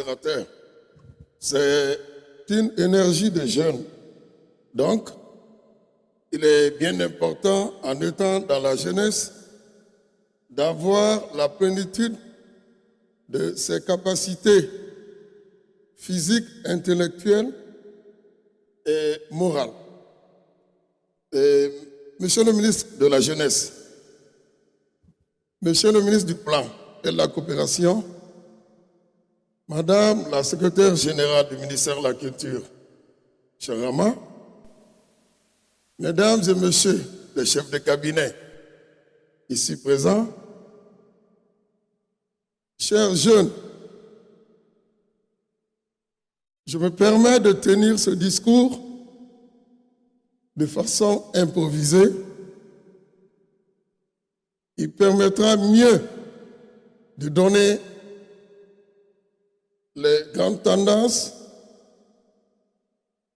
modérateur. C'est une énergie de jeunes. Donc, il est bien important, en étant dans la jeunesse, d'avoir la plénitude de ses capacités physiques, intellectuelles et morales. Et, Monsieur le ministre de la Jeunesse, Monsieur le ministre du Plan et de la Coopération, Madame la secrétaire générale du ministère de la Culture, Charama, Mesdames et Messieurs les chefs de cabinet ici présents, chers jeunes, je me permets de tenir ce discours de façon improvisée. Il permettra mieux de donner les grandes tendances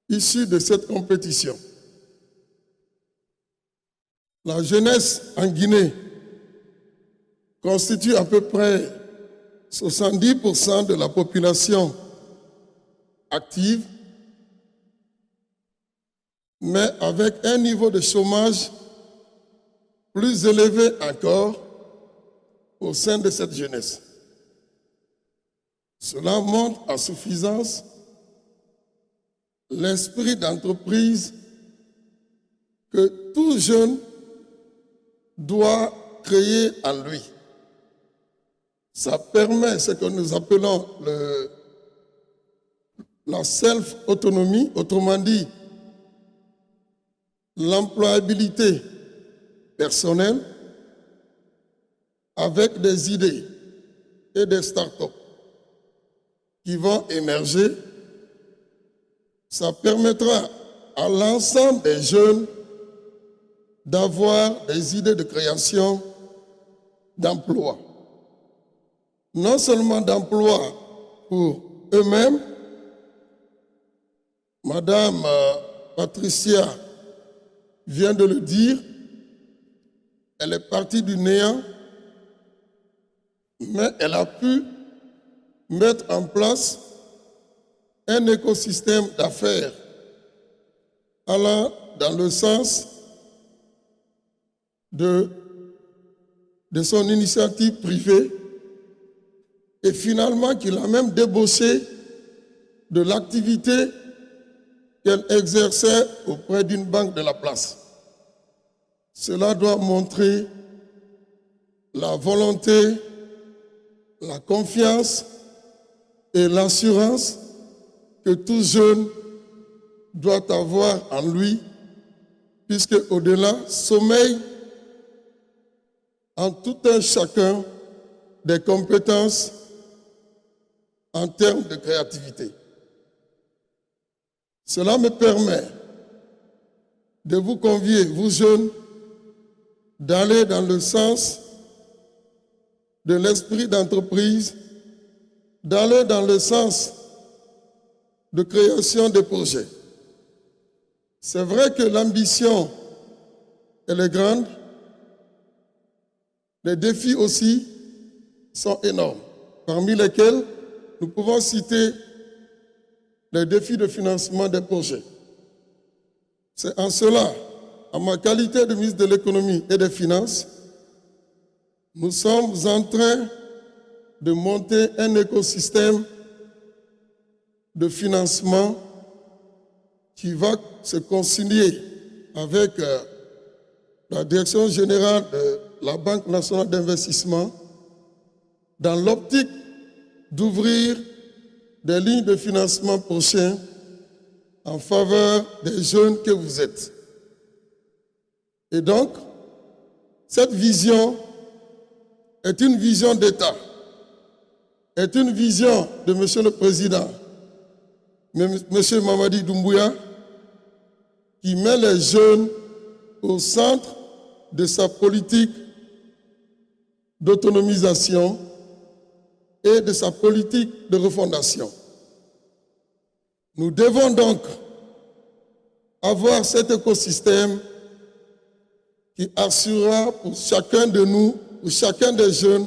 issues de cette compétition. La jeunesse en Guinée constitue à peu près 70% de la population active, mais avec un niveau de chômage plus élevé encore au sein de cette jeunesse. Cela montre à suffisance l'esprit d'entreprise que tout jeune doit créer en lui. Ça permet ce que nous appelons la self-autonomie, autrement dit, l'employabilité personnelle avec des idées et des start-up qui vont émerger. Ça permettra à l'ensemble des jeunes d'avoir des idées de création d'emploi. Non seulement d'emploi pour eux-mêmes, Madame Patricia vient de le dire, elle est partie du néant, mais elle a pu mettre en place un écosystème d'affaires allant dans le sens de son initiative privée et finalement qu'il a même débauché de l'activité qu'elle exerçait auprès d'une banque de la place. Cela doit montrer la volonté, la confiance et l'assurance que tout jeune doit avoir en lui, puisque au-delà sommeille en tout un chacun des compétences en termes de créativité. Cela me permet de vous convier, vous jeunes, d'aller dans le sens de l'esprit d'entreprise, d'aller dans le sens de création de projets. C'est vrai que l'ambition, elle est grande, les défis aussi sont énormes, parmi lesquels nous pouvons citer les défis de financement des projets. C'est en cela, en ma qualité de ministre de l'économie et des finances, nous sommes en train de monter un écosystème de financement qui va se concilier avec la direction générale de la Banque nationale d'investissement dans l'optique d'ouvrir des lignes de financement prochaines en faveur des jeunes que vous êtes. Et donc, cette vision est une vision d'État, est une vision de Monsieur le Président, Monsieur Mamadi Doumbouya, qui met les jeunes au centre de sa politique d'autonomisation et de sa politique de refondation. Nous devons donc avoir cet écosystème qui assurera pour chacun de nous, pour chacun des jeunes,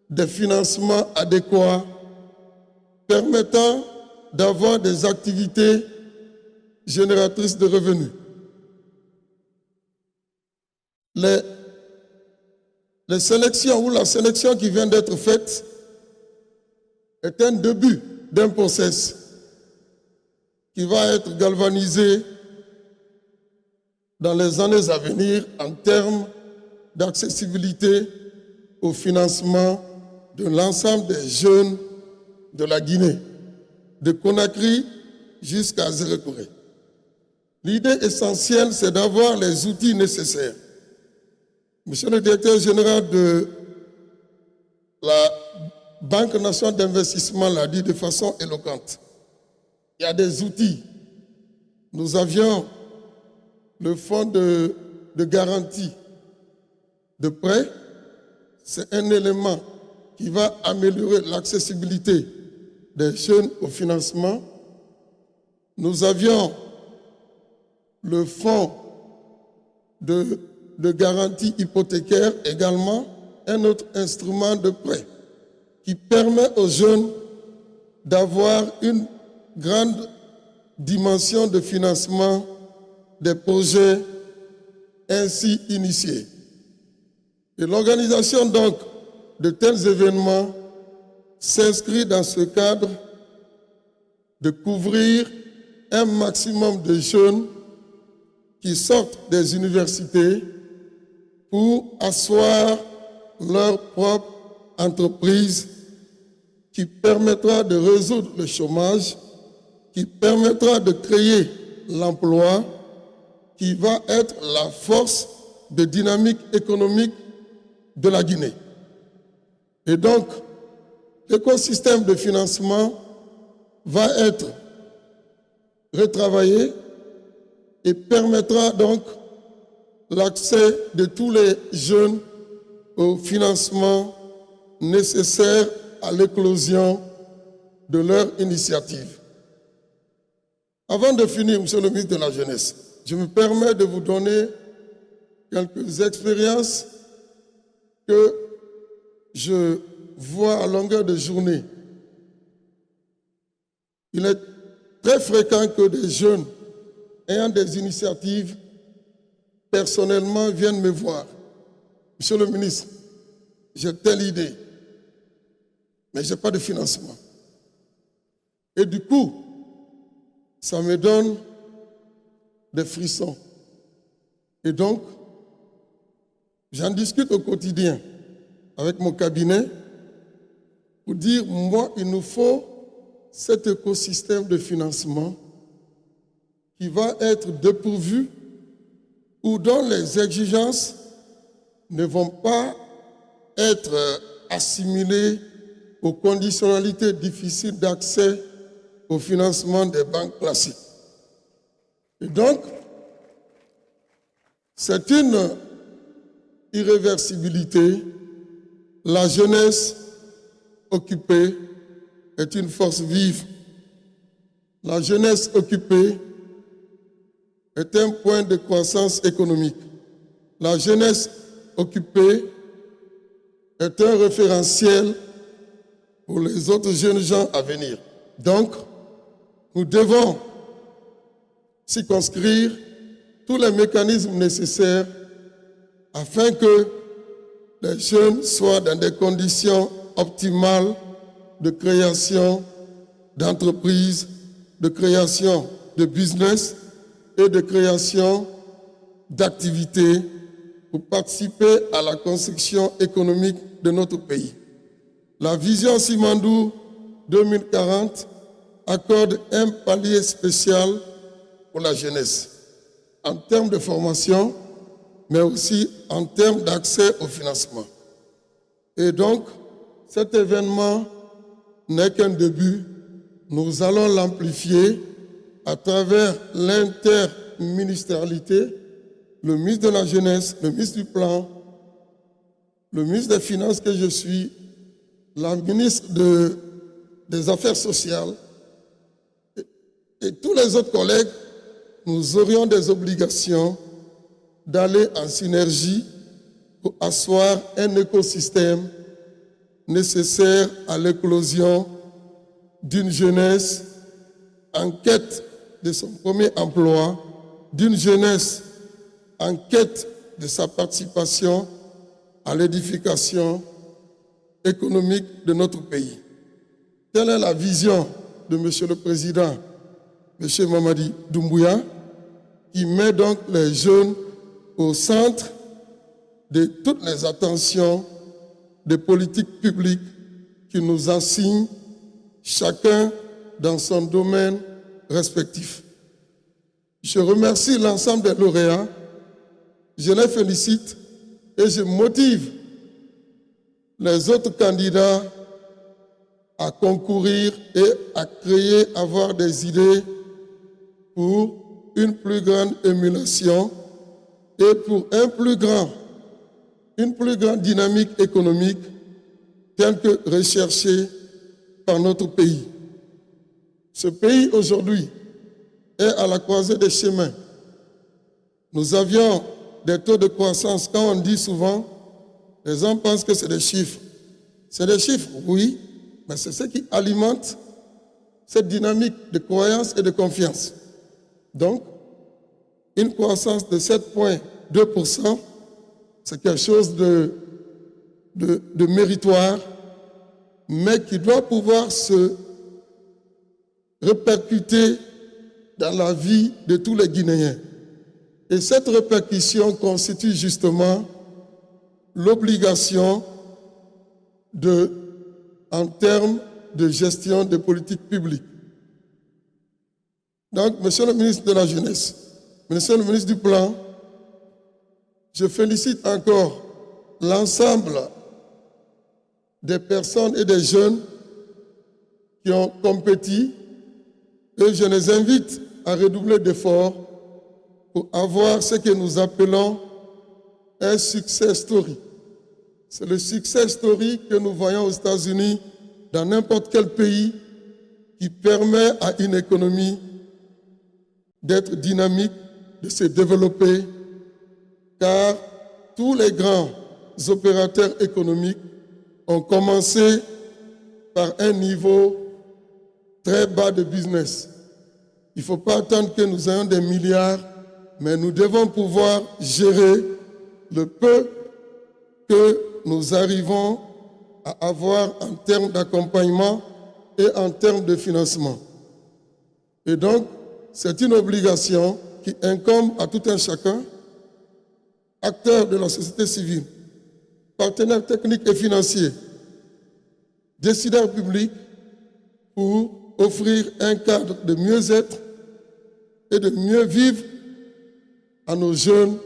des financements adéquats permettant d'avoir des activités génératrices de revenus. Les sélections ou la sélection qui vient d'être faite est un début d'un processus qui va être galvanisé dans les années à venir en termes d'accessibilité au financement de l'ensemble des jeunes de la Guinée, de Conakry jusqu'à Zérekoré. L'idée essentielle, c'est d'avoir les outils nécessaires. Monsieur le directeur général de la Banque nationale d'investissement l'a dit de façon éloquente. Il y a des outils. Nous avions le fonds de garantie de prêt. C'est un élément qui va améliorer l'accessibilité des jeunes au financement. Nous avions le fonds de garantie hypothécaire également, un autre instrument de prêt qui permet aux jeunes d'avoir une grande dimension de financement des projets ainsi initiés. Et l'organisation donc de tels événements s'inscrit dans ce cadre de couvrir un maximum de jeunes qui sortent des universités pour asseoir leur propre entreprise qui permettra de résoudre le chômage, qui permettra de créer l'emploi, qui va être la force de dynamique économique de la Guinée. Et donc, l'écosystème de financement va être retravaillé et permettra donc l'accès de tous les jeunes au financement nécessaire à l'éclosion de leur initiative. Avant de finir, Monsieur le ministre de la Jeunesse, je me permets de vous donner quelques expériences que je vois à longueur de journée. Il est très fréquent que des jeunes ayant des initiatives personnellement viennent me voir. Monsieur le ministre, j'ai telle idée, mais je n'ai pas de financement. Et du coup, ça me donne des frissons. Et donc, j'en discute au quotidien avec mon cabinet pour dire, moi, il nous faut cet écosystème de financement qui va être dépourvu ou dont les exigences ne vont pas être assimilées aux conditionnalités difficiles d'accès au financement des banques classiques. Et donc, c'est une irréversibilité. La jeunesse occupée est une force vive. La jeunesse occupée est un point de croissance économique. La jeunesse occupée est un référentiel pour les autres jeunes gens à venir. Donc, nous devons circonscrire tous les mécanismes nécessaires afin que les jeunes soient dans des conditions optimales de création d'entreprises, de création de business et de création d'activités pour participer à la construction économique de notre pays. La vision Simandou 2040 accorde un palier spécial pour la jeunesse, en termes de formation, mais aussi en termes d'accès au financement. Et donc, cet événement n'est qu'un début. Nous allons l'amplifier à travers l'interministérialité, le ministre de la Jeunesse, le ministre du Plan, le ministre des Finances que je suis, la ministre des Affaires sociales et tous les autres collègues. Nous aurions des obligations d'aller en synergie pour asseoir un écosystème nécessaire à l'éclosion d'une jeunesse en quête de son premier emploi, d'une jeunesse en quête de sa participation à l'édification économique de notre pays. Telle est la vision de M. le Président, M. Mamadi Doumbouya, qui met donc les jeunes au centre de toutes les attentions des politiques publiques qui nous assignent, chacun dans son domaine respectif. Je remercie l'ensemble des lauréats, je les félicite et je motive les autres candidats à concourir et à créer, avoir des idées pour une plus grande émulation et pour une plus grande dynamique économique telle que recherchée par notre pays. Ce pays aujourd'hui est à la croisée des chemins. Nous avions des taux de croissance, quand on dit souvent, les gens pensent que c'est des chiffres. C'est des chiffres, oui, mais c'est ce qui alimente cette dynamique de croyance et de confiance. Donc, une croissance de 7,2%, c'est quelque chose de méritoire, mais qui doit pouvoir se répercuter dans la vie de tous les Guinéens. Et cette répercussion constitue justement l'obligation en termes de gestion des politiques publiques. Donc, Monsieur le ministre de la Jeunesse, Monsieur le ministre du Plan, je félicite encore l'ensemble des personnes et des jeunes qui ont compétit et je les invite à redoubler d'efforts pour avoir ce que nous appelons un success story. C'est le success story que nous voyons aux États-Unis, dans n'importe quel pays, qui permet à une économie d'être dynamique, de se développer, car tous les grands opérateurs économiques ont commencé par un niveau très bas de business. Il ne faut pas attendre que nous ayons des milliards, mais nous devons pouvoir gérer le peu que nous arrivons à avoir en termes d'accompagnement et en termes de financement. Et donc, c'est une obligation qui incombe à tout un chacun, acteurs de la société civile, partenaires techniques et financiers, décideurs publics, pour offrir un cadre de mieux-être et de mieux vivre à nos jeunes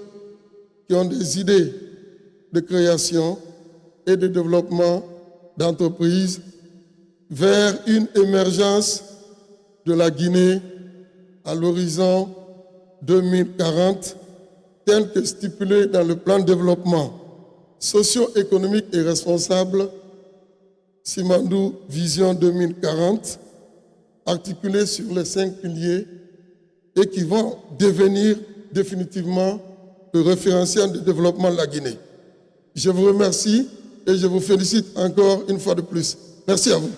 qui ont des idées de création et de développement d'entreprises vers une émergence de la Guinée à l'horizon 2040, tel que stipulé dans le plan de développement socio-économique et responsable Simandou Vision 2040, articulé sur les 5 piliers et qui vont devenir définitivement le référentiel de développement de la Guinée. Je vous remercie et je vous félicite encore une fois de plus. Merci à vous.